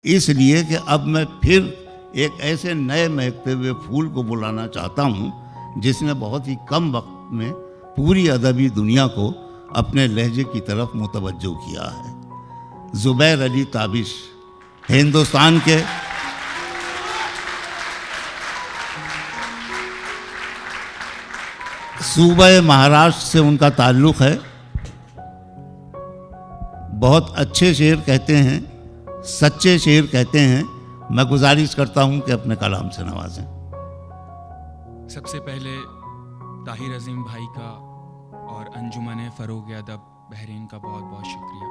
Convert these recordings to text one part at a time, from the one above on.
इसलिए कि अब मैं फिर एक ऐसे नए महकते हुए फूल को बुलाना चाहता हूँ जिसने बहुत ही कम वक्त में पूरी अदबी दुनिया को अपने लहजे की तरफ मुतवज्जो किया है। ज़ुबैर अली ताबिश हिंदुस्तान के सूबे महाराष्ट्र से उनका ताल्लुक़ है। बहुत अच्छे शेर कहते हैं, सच्चे शेर कहते हैं। मैं गुजारिश करता हूं कि अपने कलाम से नवाजें। सबसे पहले ताहिर अजीम भाई का और अंजुमन फ़रोग़ अदब बहरीन का बहुत बहुत शुक्रिया।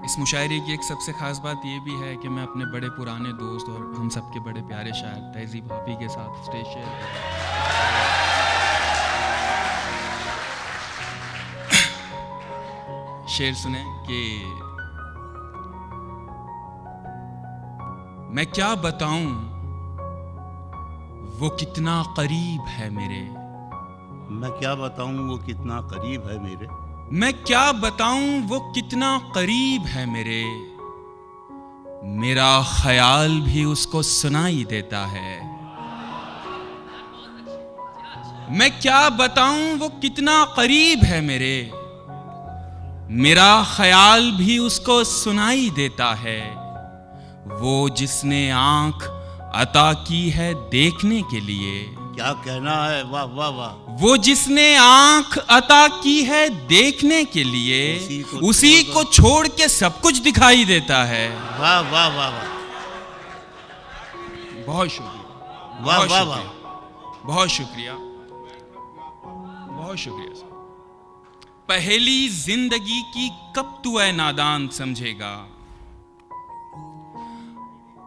इस मुशायरे की एक सबसे ख़ास बात ये भी है कि मैं अपने बड़े पुराने दोस्त और हम सबके बड़े प्यारे शायर तहज़ीब हाफ़ी के साथ स्टेज शेयर कर रहा हूं। शेर सुने कि मैं क्या बताऊं वो कितना करीब है मेरे। मैं क्या बताऊं वो कितना करीब है मेरे। मैं क्या बताऊं वो कितना करीब है मेरे। मेरा ख्याल भी उसको सुनाई देता है। मैं क्या बताऊं वो कितना करीब है मेरे। मेरा ख्याल भी उसको सुनाई देता है। वो जिसने आंख अता की है देखने के लिए। क्या कहना है, वाह वाह वाह। वो जिसने आंख अता की है देखने के लिए उसी को छोड़ के सब कुछ दिखाई देता है। वाह वाह वाह वाह। बहुत शुक्रिया, वाह वाह वाह। बहुत शुक्रिया, बहुत शुक्रिया। पहली जिंदगी की कब तू ऐ नादान समझेगा।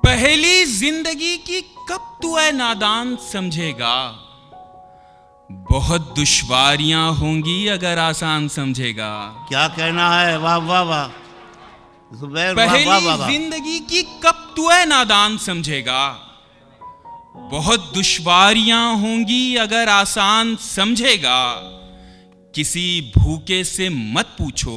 पहली जिंदगी की कब तू ऐ नादान समझेगा। बहुत दुश्वारियां होंगी अगर आसान समझेगा। क्या कहना है, वाह वाह वाह। ज़ुबैर पहली जिंदगी की कब तू ऐ नादान समझेगा। बहुत दुश्वारियां होंगी अगर आसान समझेगा। किसी भूखे से मत पूछो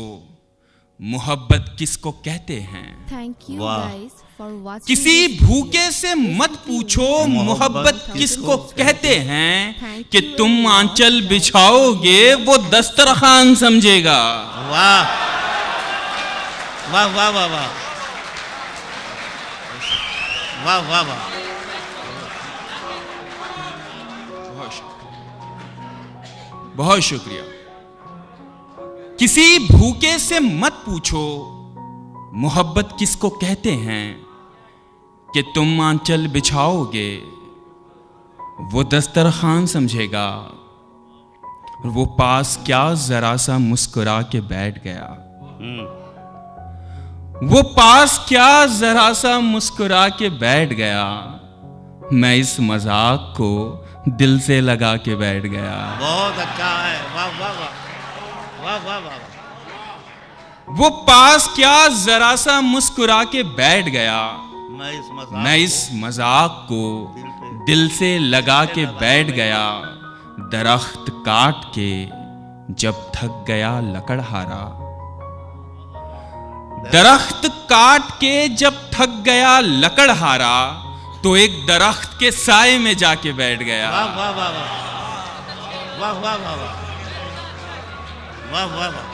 मोहब्बत किसको कहते हैं। Thank you guys for watching. किसी भूखे से मत पूछो मोहब्बत किसको कहते हैं कि तुम आंचल बिछाओगे वो दस्तरखान समझेगा। वाह वाह वाह वाह वाह वाह वाह वाह। बहुत शुक्रिया। किसी भूखे से मत पूछो मोहब्बत किसको कहते हैं कि तुम आंचल बिछाओगे वो दस्तरखान समझेगा। और वो पास क्या जरा सा मुस्कुरा के बैठ गया। वो पास क्या जरा सा मुस्कुरा के बैठ गया। मैं इस मजाक को दिल से लगा के बैठ गया। बहुत अच्छा है, वाह वाह वाह वाह वाह वाह। वो पास क्या जरा सा मुस्कुरा के बैठ गया। मैं इस मजाक को दिल से लगा के बैठ गया। दरख्त काट के जब थक गया लकड़हारा। दरख्त काट के जब थक गया लकड़हारा तो एक दरख्त के साए में जाके बैठ गया। वाह वाह वाह वाह वाह वाह वाह वाह वाह वाह।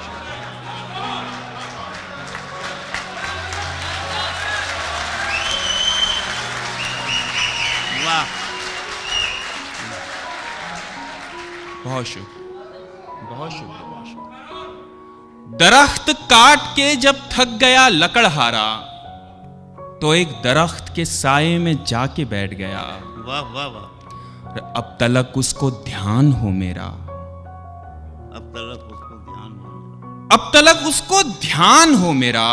वाह। बहुत शुक्रिया, बहुत शुक्रिया, बहुत शुक्रिया। दरख्त काट के जब थक गया लकड़हारा तो एक दरख्त के साए में जाके बैठ गया। वाह वाह वाह। अब तलक उसको ध्यान हो मेरा। अब तलक उसको ध्यान हो। अब तलक उसको ध्यान हो मेरा।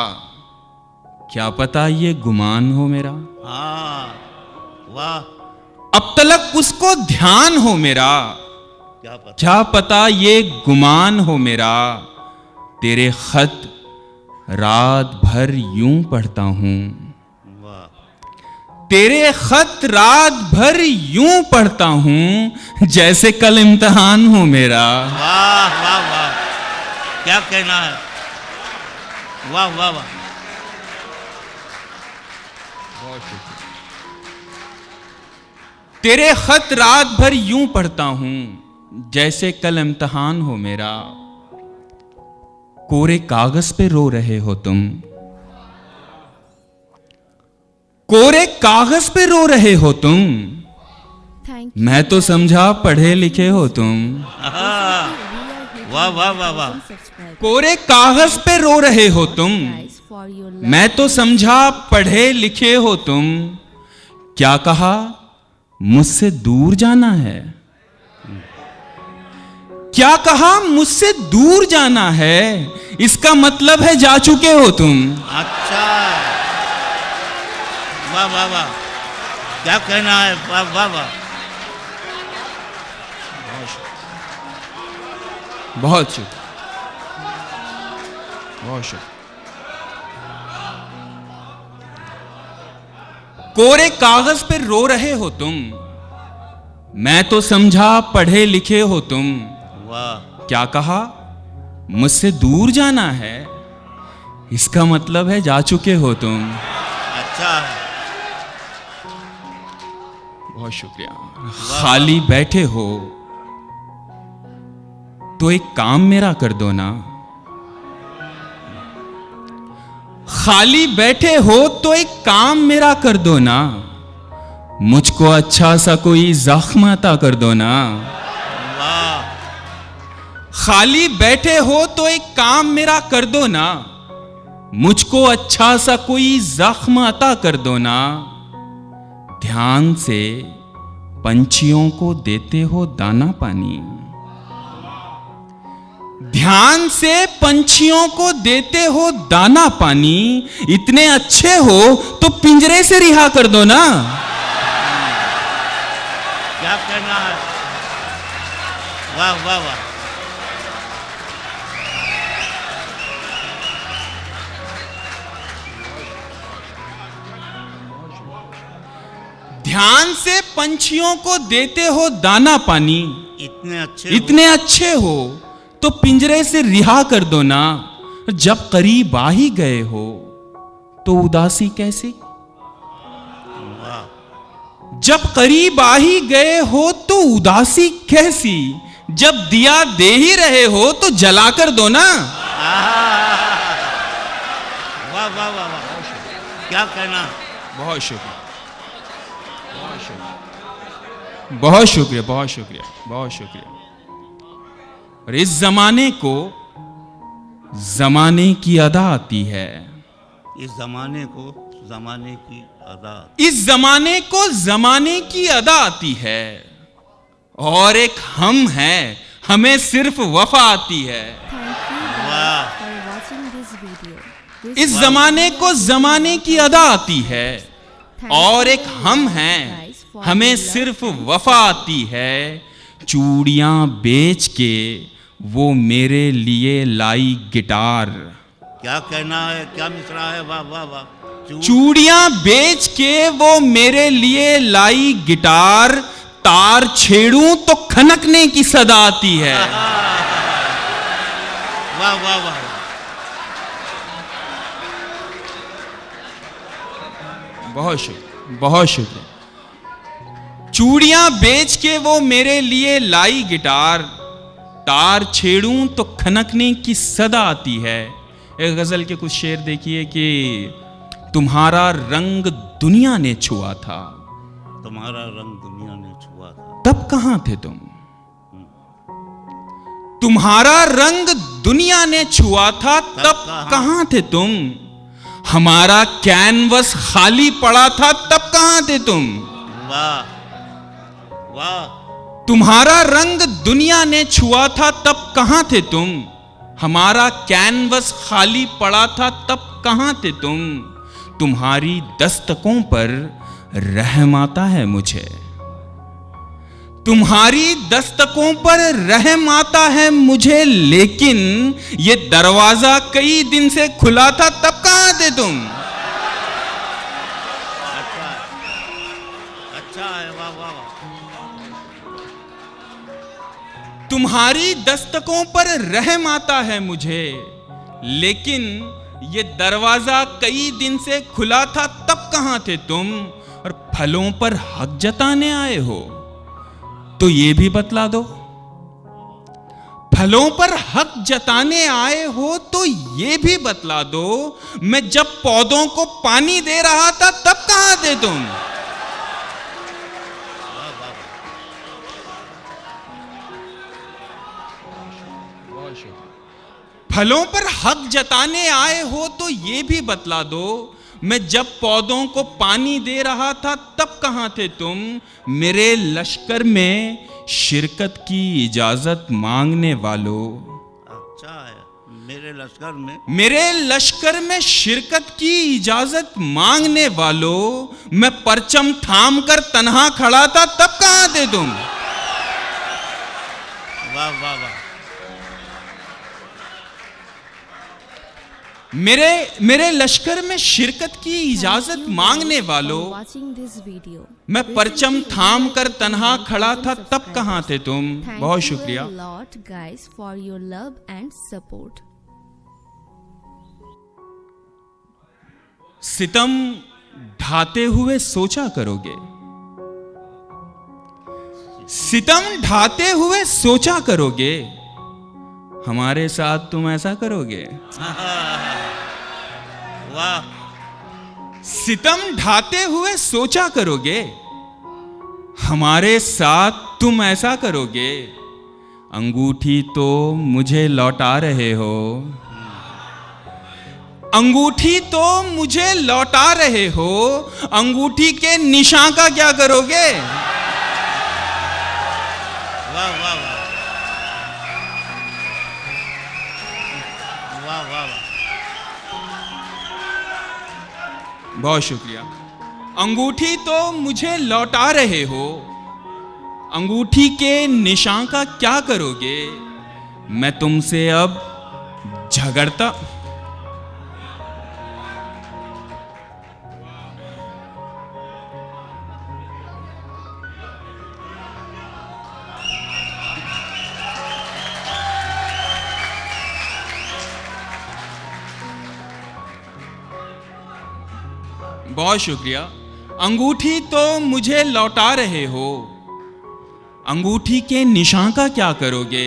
क्या पता ये गुमान हो मेरा। हाँ वाह। अब तलक उसको ध्यान हो मेरा। क्या पता ये गुमान हो मेरा। तेरे खत रात भर यूं पढ़ता हूं। तेरे खत रात भर यूं पढ़ता हूं जैसे कल इम्तिहान हो मेरा। वाह वाह वाह क्या कहना है? वाह वाह वाह। बहुत शुक्रिया। तेरे खत रात भर यूं पढ़ता हूं जैसे कल इम्तिहान हो मेरा। कोरे कागज पे रो रहे हो तुम, कोरे कागज पे रो रहे हो तुम। Thank मैं तो समझा पढ़े लिखे हो तुम। वाह वाह वाह वाह। subscribe कोरे कागज पे रो रहे हो तुम, guys for your love. मैं तो समझा पढ़े लिखे हो तुम। क्या कहा मुझसे दूर जाना है, क्या कहा मुझसे दूर जाना है। इसका मतलब है जा चुके हो तुम। अच्छा, वाह वाह वाह। क्या कहना है? वाह वाह वाह। बहुत शुक्रिया, बहुत शुक्रिया। कोरे कागज पे रो रहे हो तुम, मैं तो समझा पढ़े लिखे हो तुम। वाह। क्या कहा मुझसे दूर जाना है, इसका मतलब है जा चुके हो तुम। अच्छा है। बहुत शुक्रिया। खाली बैठे हो तो एक काम मेरा कर दो ना, खाली बैठे हो तो एक काम मेरा कर दो ना। मुझको अच्छा सा कोई जख्म अता कर दो ना। वाह। खाली बैठे हो तो एक काम मेरा कर दो ना। मुझको अच्छा सा कोई जख्म अता कर दो ना। ध्यान से पंछियों को देते हो दाना पानी, ध्यान से पंछियों को देते हो दाना पानी। इतने अच्छे हो तो पिंजरे से रिहा कर दो ना। क्या कहना है? वाह वाह वाह। ध्यान से पंछियों को देते हो दाना पानी। इतने अच्छे हो तो पिंजरे से रिहा कर दो ना। जब करीब आ ही गए हो तो उदासी कैसी, वाह। जब करीब आ ही गए हो तो उदासी कैसी। जब दिया दे ही रहे हो तो जला कर दो ना। वाह वाह वाह वाह। क्या कहना? बहुत शुक्रिया, बहुत शुक्रिया, बहुत शुक्रिया, बहुत शुक्रिया। और इस जमाने को जमाने की अदा आती है, इस जमाने को जमाने की अदा, इस जमाने को जमाने की अदा आती है। और एक हम हैं, हमें सिर्फ वफा आती है। Thank you guys वाह। for watching this video. इस जमाने को जमाने की अदा आती है। और एक हम हैं, हमें सिर्फ वफा आती है। चूड़ियां बेच के वो मेरे लिए लाई गिटार। क्या कहना है? क्या मिसरा है? वाह वाह वाह। चूड़ियां बेच के वो मेरे लिए लाई गिटार। तार छेड़ूं तो खनकने की सदा आती है। वाह वाह वाह। बहुत शुक्रिया, बहुत शुक्रिया। चूड़ियां बेच के वो मेरे लिए लाई गिटार। तार छेड़ूं तो खनकने की सदा आती है। एक गजल के कुछ शेर देखिए कि तुम्हारा रंग दुनिया ने छुआ था, तुम्हारा रंग दुनिया ने छुआ था, तब कहां थे तुम। तुम्हारा रंग दुनिया ने छुआ था, तब कहां थे तुम। हमारा कैनवस खाली पड़ा था, तब कहां थे तुम। वाह वाह। तुम्हारा रंग दुनिया ने छुआ था, तब कहां थे तुम। हमारा कैनवस खाली पड़ा था, तब कहां थे तुम। तुम्हारी दस्तकों पर रहम आता है मुझे, तुम्हारी दस्तकों पर रहम आता है मुझे। लेकिन ये दरवाजा कई दिन से खुला था, तब कहां थे तुम। अच्छा अच्छा है। वाह वाह वाह। तुम्हारी दस्तकों पर रहम आता है मुझे, लेकिन ये दरवाजा कई दिन से खुला था, तब कहां थे तुम? और फलों पर हक जताने आए हो तो ये भी बतला दो। फलों पर हक जताने आए हो तो ये भी बतला दो, मैं जब पौधों को पानी दे रहा था तब कहां थे तुम? फलों पर हक जताने आए हो तो ये भी बतला दो, मैं जब पौधों को पानी दे रहा था तब कहां थे तुम? मेरे लश्कर में शिरकत की इजाजत मांगने वालों। अच्छा है, मेरे लश्कर में शिरकत की इजाजत मांगने वालों, मैं परचम थाम कर तन्हा खड़ा था तब कहां थे तुम? वाह वाह वाह। मेरे लश्कर में शिरकत की इजाजत मांगने वालों, मैं परचम थाम कर तन्हा खड़ा था तब कहां थे तुम? बहुत शुक्रिया। lot guys for your love and support. सितम ढाते हुए सोचा करोगे, सितम ढाते हुए सोचा करोगे, हमारे साथ तुम ऐसा करोगे? वाह। सितम ढाते हुए सोचा करोगे, हमारे साथ तुम ऐसा करोगे? अंगूठी तो मुझे लौटा रहे हो, अंगूठी तो मुझे लौटा रहे हो, अंगूठी के निशान का क्या करोगे? वाह वाह वाह वाह वाह वाह। बहुत शुक्रिया। अंगूठी तो मुझे लौटा रहे हो, अंगूठी के निशान का क्या करोगे? मैं तुमसे अब झगड़ता बहुत शुक्रिया। अंगूठी तो मुझे लौटा रहे हो, अंगूठी के निशान का क्या करोगे?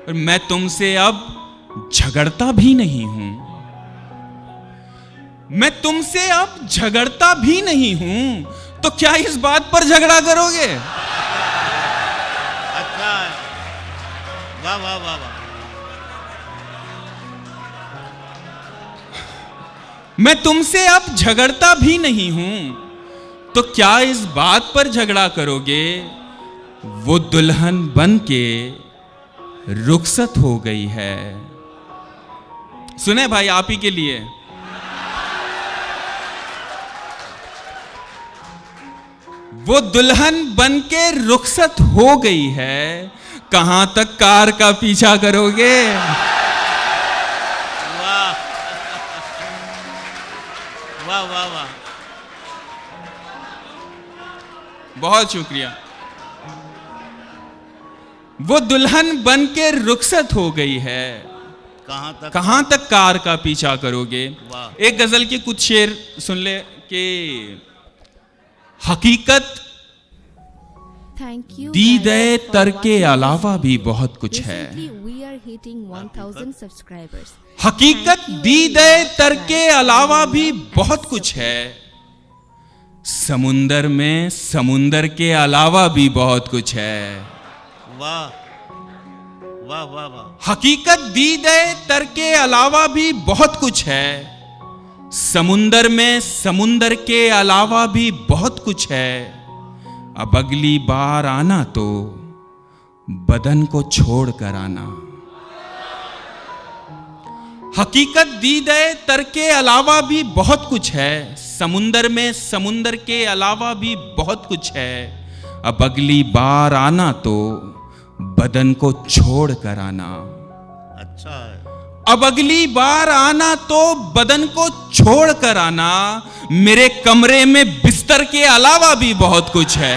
और मैं तुमसे अब झगड़ता भी नहीं हूं, मैं तुमसे अब झगड़ता भी नहीं हूं, तो क्या इस बात पर झगड़ा करोगे? अच्छा है, वाह वाह वाह वाह। मैं तुमसे अब झगड़ता भी नहीं हूं, तो क्या इस बात पर झगड़ा करोगे? वो दुल्हन बन के रुखसत हो गई है। सुने भाई, आप ही के लिए। वो दुल्हन बन के रुखसत हो गई है, कहां तक कार का पीछा करोगे? वाह वाह वाह। बहुत शुक्रिया। वो दुल्हन बन के रुखसत हो गई है, कहां तक कार का पीछा करोगे? एक गजल के कुछ शेर सुन ले कि हकीकत दी गए तर के अलावा भी बहुत कुछ है। हकीकत दी गए तर के अलावा भी बहुत कुछ है, समुंदर में समुंदर के अलावा भी बहुत कुछ है। वाह वाह वाह वाह। हकीकत दी गए तर के अलावा भी बहुत कुछ है, समुंदर में समुंदर के अलावा भी बहुत कुछ है। अब अगली बार आना तो बदन को छोड़ कर आना। हकीकत दी गए तर के अलावा भी बहुत कुछ है, समुंदर में समुंदर के अलावा भी बहुत कुछ है। अब अगली बार आना तो बदन को छोड़ कर आना। अच्छा है। अब अगली बार आना तो बदन को छोड़ कर आना, मेरे कमरे में बिस्तर के अलावा भी बहुत कुछ है।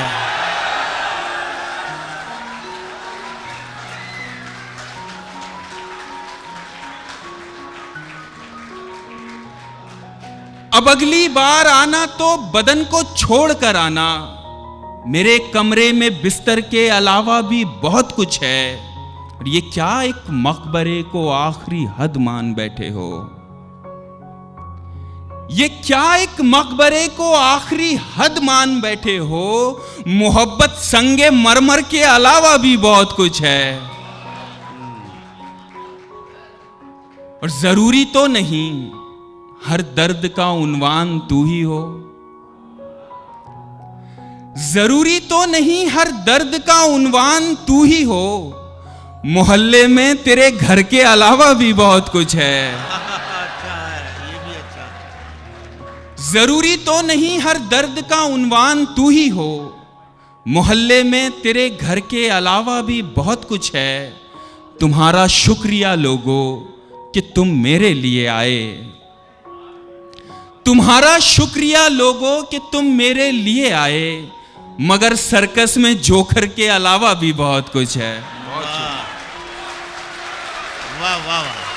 अब अगली बार आना तो बदन को छोड़ कर आना, मेरे कमरे में बिस्तर के अलावा भी बहुत कुछ है। और ये क्या एक मकबरे को आखिरी हद मान बैठे हो? ये क्या एक मकबरे को आखिरी हद मान बैठे हो? मोहब्बत संगे मरमर के अलावा भी बहुत कुछ है। और जरूरी तो नहीं हर दर्द का उन्वान तू ही हो। जरूरी तो नहीं हर दर्द का उन्वान तू ही हो। मोहल्ले में तेरे घर के अलावा भी बहुत कुछ है। अच्छा है, ये भी अच्छा है। जरूरी तो नहीं हर दर्द का उन्वान तू ही हो। मोहल्ले में तेरे घर के अलावा भी बहुत कुछ है। तुम्हारा शुक्रिया लोगों कि तुम मेरे लिए आए। तुम्हारा शुक्रिया लोगों कि तुम मेरे लिए आए। मगर सर्कस में जोकर के अलावा भी बहुत कुछ है। वाह वाह वाह।